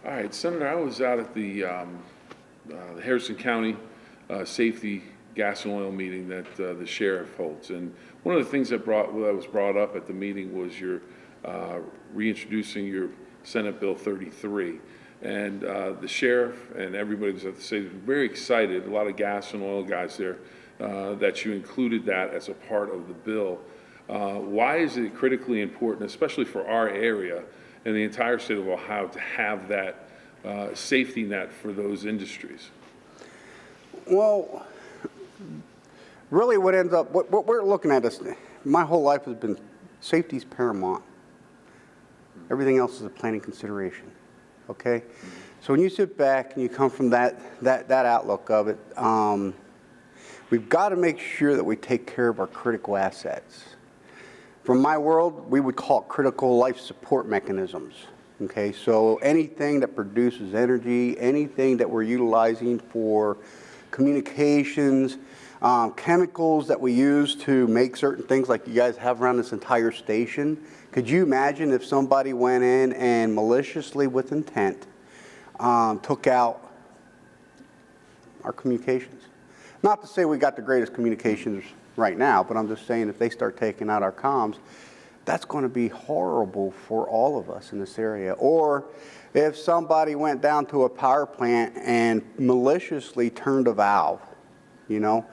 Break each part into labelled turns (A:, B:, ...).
A: All right, Senator, I was out at the Harrison County Safety Gas and Oil meeting that the sheriff holds, and one of the things that was brought up at the meeting was your reintroducing your Senate Bill 33, and the sheriff and everybody was at the stage very excited. A lot of gas and oil guys there that you included that as a part of the bill. Why is it critically important, especially for our area and the entire state of Ohio, to have that safety net for those industries?
B: Well, really what ends up, what we're looking at is, my whole life has been safety's paramount. Everything else is a planning consideration, okay? So when you sit back and you come from that outlook of it, we've got to make sure that we take care of our critical assets. From my world, we would call it critical life support mechanisms. Okay, so anything that produces energy, anything that we're utilizing for communications, chemicals that we use to make certain things like you guys have around this entire station. Could you imagine if somebody went in and maliciously, with intent, took out our communications? Not to say we got the greatest communications right now, but I'm just saying if they start taking out our comms, that's going to be horrible for all of us in this area. Or if somebody went down to a power plant and maliciously turned a valve, now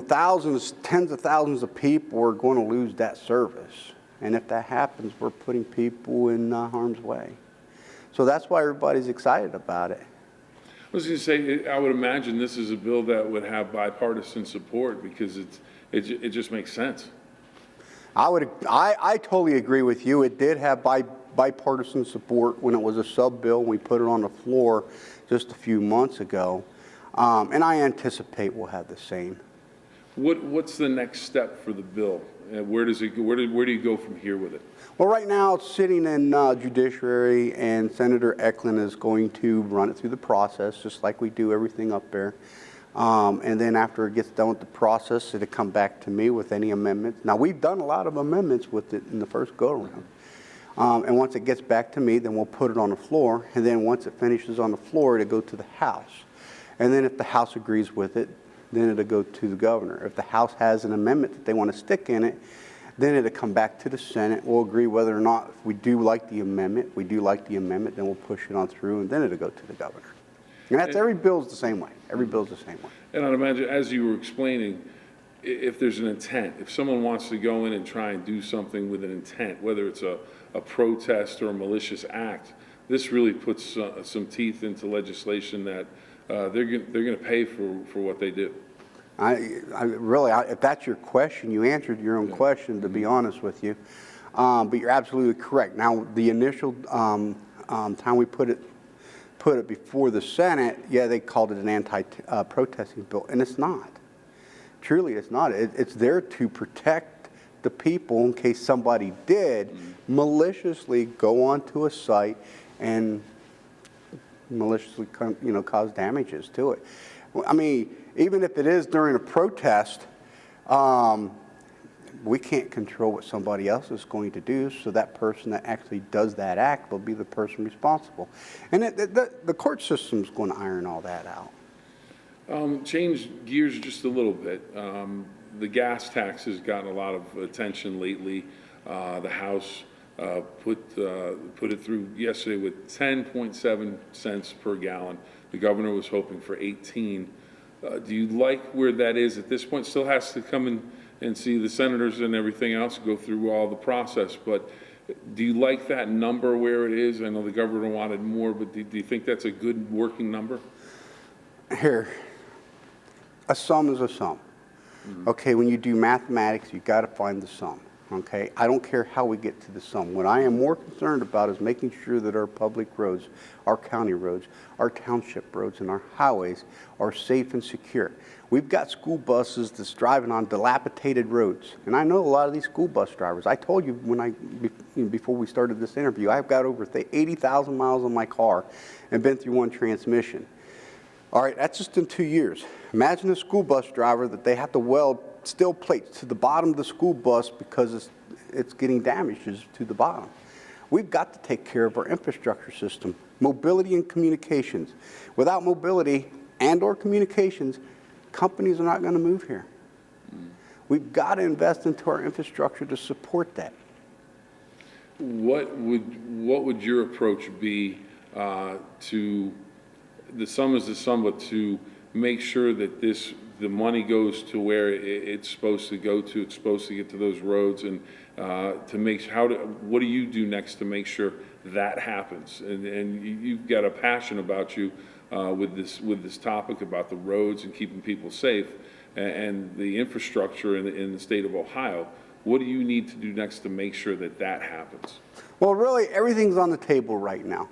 B: thousands, tens of thousands of people are going to lose that service. And if that happens, we're putting people in harm's way. So that's why everybody's excited about it.
A: I was going to say, I would imagine this is a bill that would have bipartisan support because it just makes sense.
B: I totally agree with you. It did have bipartisan support when it was a sub-bill. We put it on the floor just a few months ago. And I anticipate we'll have the same.
A: What's the next step for the bill? Where does it go? Where do you go from here with it?
B: Well, right now it's sitting in Judiciary, and Senator Eklund is going to run it through the process, just like we do everything up there. And then after it gets done with the process, it'll come back to me with any amendments. Now, we've done a lot of amendments with it in the first go-around. And once it gets back to me, then we'll put it on the floor. And then once it finishes on the floor, it'll go to the House. And then if the House agrees with it, then it'll go to the governor. If the House has an amendment that they want to stick in it, then it'll come back to the Senate. We'll agree whether or not we do like the amendment. Then we'll push it on through, and then it'll go to the governor. And that's every bill's the same way. Every bill's the same way.
A: And I'd imagine, as you were explaining, if there's an intent, if someone wants to go in and try and do something with an intent, whether it's a protest or a malicious act, this really puts some teeth into legislation that they're going to pay for what they do. If that's your question, you answered your own question, to be honest with you. But you're absolutely correct. Now, the initial time we put it before the Senate, they called it an anti-protesting bill, and it's not. Truly, it's not. It's there to protect the people in case somebody did maliciously go onto a site and maliciously, cause damages to it. I mean, even if it is during a protest, we can't control what somebody else is going to do, so that person that actually does that act will be the person responsible. And the court system's going to iron all that out. Change gears just a little bit. The gas tax has gotten a lot of attention lately. The House put it through yesterday with 10.7 cents per gallon. The governor was hoping for 18. Do you like where that is at this point? Still has to come in and see the senators and everything else, go through all the process. But do you like that number where it is? I know the governor wanted more, but do you think that's a good working number?
B: Here, a sum is a sum. Okay, when you do mathematics, you've got to find the sum. Okay, I don't care how we get to the sum. What I am more concerned about is making sure that our public roads, our county roads, our township roads, and our highways are safe and secure. We've got school buses that's driving on dilapidated roads, and I know a lot of these school bus drivers. I told you before we started this interview, I've got over 80,000 miles on my car and been through one transmission. All right, that's just in 2 years. Imagine a school bus driver that they have to weld steel plates to the bottom of the school bus because it's getting damaged to the bottom. We've got to take care of our infrastructure system, mobility and communications. Without mobility and/or communications, companies are not going to move here. We've got to invest into our infrastructure to support that.
A: What would your approach be to, the sum is the sum, but to make sure that the money goes to where it's supposed to go to, it's supposed to get to those roads, and to make, what do you do next to make sure that happens? And you've got a passion about you with this topic about the roads and keeping people safe and the infrastructure in the state of Ohio. What do you need to do next to make sure that that happens?
B: Well, really, everything's on the table right now.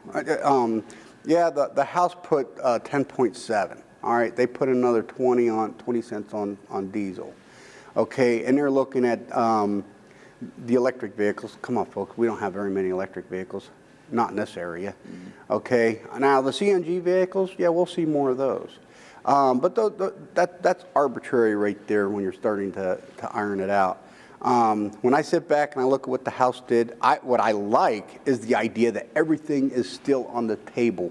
B: Yeah, the House put 10.7. All right, they put another 20 cents on diesel. Okay, and they're looking at the electric vehicles. Come on, folks, we don't have very many electric vehicles, not in this area. Okay, now the CNG vehicles, yeah, we'll see more of those. But that's arbitrary right there when you're starting to iron it out. When I sit back and I look at what the House did, what I like is the idea that everything is still on the table.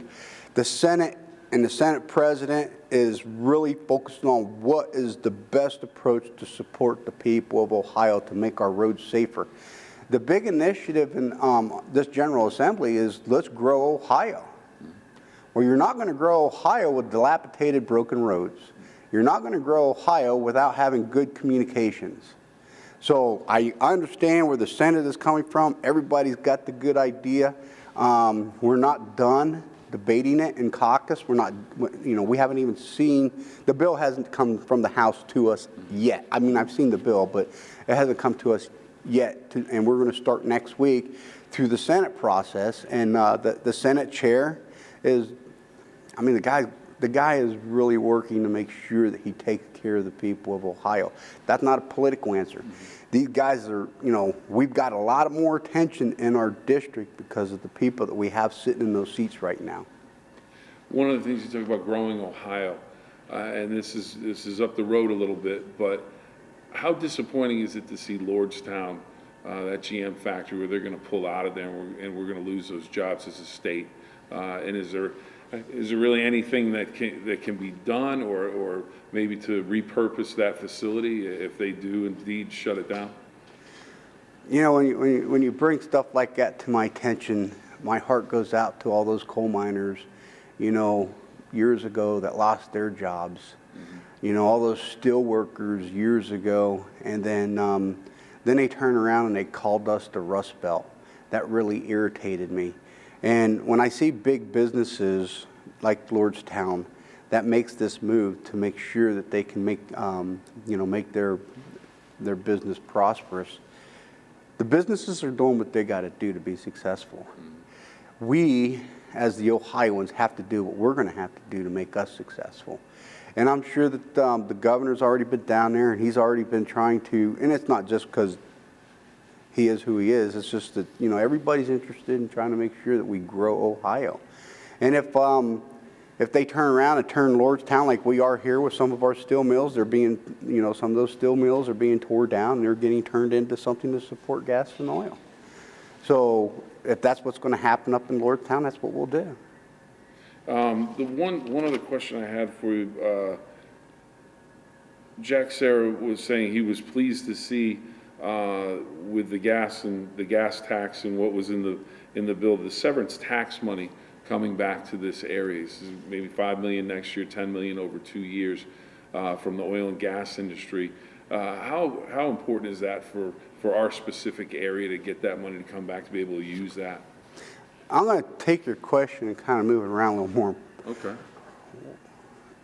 B: The Senate and the Senate President is really focusing on what is the best approach to support the people of Ohio to make our roads safer. The big initiative in this General Assembly is let's grow Ohio. Well, you're not going to grow Ohio with dilapidated, broken roads. You're not going to grow Ohio without having good communications. So I understand where the Senate is coming from. Everybody's got the good idea. We're not done debating it in caucus. We're not, we haven't even seen, the bill hasn't come from the House to us yet. I mean, I've seen the bill, but it hasn't come to us yet. And we're going to start next week through the Senate process. And the Senate chair is, I mean, the guy is really working to make sure that he takes care of the people of Ohio. That's not a political answer. These guys are, we've got a lot more attention in our district because of the people that we have sitting in those seats right now.
A: One of the things you talk about growing Ohio, and this is up the road a little bit, but how disappointing is it to see Lordstown, that GM factory, where they're going to pull out of there and we're going to lose those jobs as a state? And is there really anything that can be done, or maybe to repurpose that facility if they do indeed shut it down?
B: When you bring stuff like that to my attention, my heart goes out to all those coal miners, years ago that lost their jobs. All those steel workers years ago, and then they turn around and they called us the Rust Belt. That really irritated me. And when I see big businesses like Lordstown that makes this move to make sure that they can make, make their business prosperous, the businesses are doing what they got to do to be successful. We, as the Ohioans, have to do what we're going to have to do to make us successful. And I'm sure that the governor's already been down there, and he's already been trying to, and it's not just because he is who he is. It's just that, everybody's interested in trying to make sure that we grow Ohio. And if they turn around and turn Lordstown like we are here with some of our steel mills, they're being, some of those steel mills are being torn down and they're getting turned into something to support gas and oil. So if that's what's going to happen up in Lordstown, that's what we'll do.
A: The one other question I had for you, Jack Sarah was saying he was pleased to see with the gas tax and what was in the bill, the severance tax money coming back to this area. This is maybe $5 million next year, $10 million over 2 years from the oil and gas industry. How important is that for our specific area to get that money to come back to be able to use that?
B: I'm going to take your question and kind of move it around a little more.
A: Okay.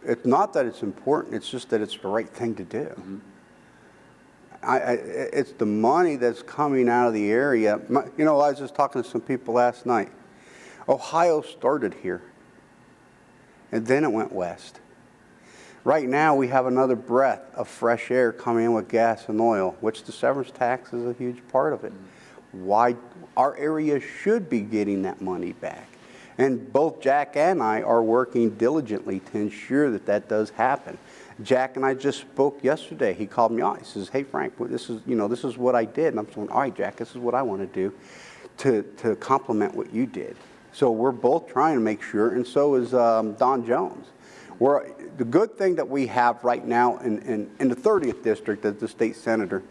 B: It's not that it's important, it's just that it's the right thing to do. Mm-hmm. It's the money that's coming out of the area. I was just talking to some people last night. Ohio started here, and then it went west. Right now, we have another breath of fresh air coming in with gas and oil, which the severance tax is a huge part of it. Why our area should be getting that money back. And both Jack and I are working diligently to ensure that that does happen. Jack and I just spoke yesterday. He called me out. He says, "Hey, Frank, this is what I did." And I'm saying, "All right, Jack, this is what I want to do." to complement what you did. So we're both trying to make sure, and so is Don Jones. The good thing that we have right now in the 30th district as the state senator,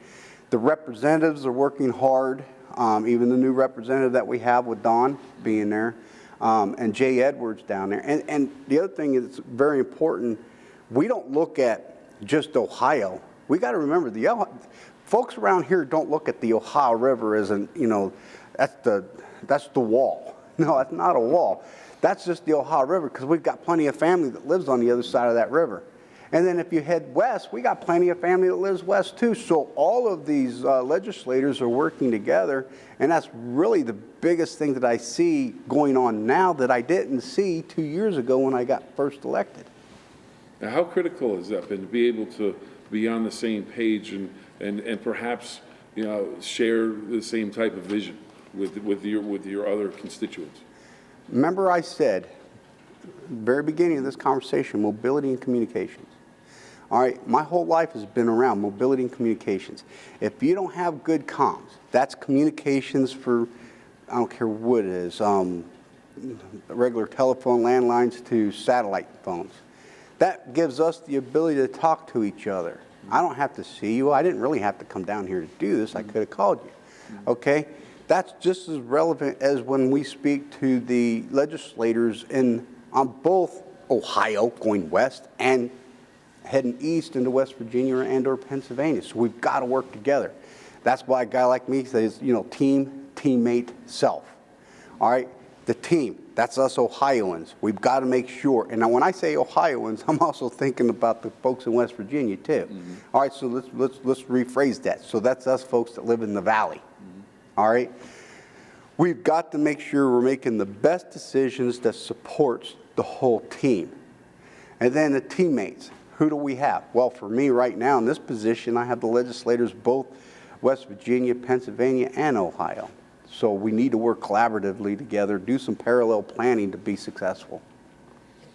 B: the representatives are working hard, even the new representative that we have with Don being there, and Jay Edwards down there. And the other thing is very important, we don't look at just Ohio. We got to remember, folks around here don't look at the Ohio River as that's the wall. No, that's not a wall. That's just the Ohio River, because we've got plenty of family that lives on the other side of that river. And then if you head west, we got plenty of family that lives west too. So all of these legislators are working together, and that's really the biggest thing that I see going on now that I didn't see 2 years ago when I got first elected.
A: Now, how critical has that been to be able to be on the same page and perhaps, you know, share the same type of vision with your other constituents?
B: Remember I said, very beginning of this conversation, mobility and communications. All right, my whole life has been around mobility and communications. If you don't have good comms, that's communications for, I don't care what it is, regular telephone landlines to satellite phones. That gives us the ability to talk to each other. I don't have to see you. I didn't really have to come down here to do this. I could have called you, okay? That's just as relevant as when we speak to the legislators on both Ohio, going west, and heading east into West Virginia and/or Pennsylvania. So we've got to work together. That's why a guy like me says, you know, team, teammate, self. All right, the team, that's us Ohioans. We've got to make sure. And now when I say Ohioans, I'm also thinking about the folks in West Virginia too. Mm-hmm. All right, so let's rephrase that. So that's us folks that live in the valley. Mm-hmm. All right, we've got to make sure we're making the best decisions that supports the whole team. And then the teammates. Who do we have? Well, for me right now in this position, I have the legislators both West Virginia, Pennsylvania, and Ohio. So we need to work collaboratively together, do some parallel planning to be successful.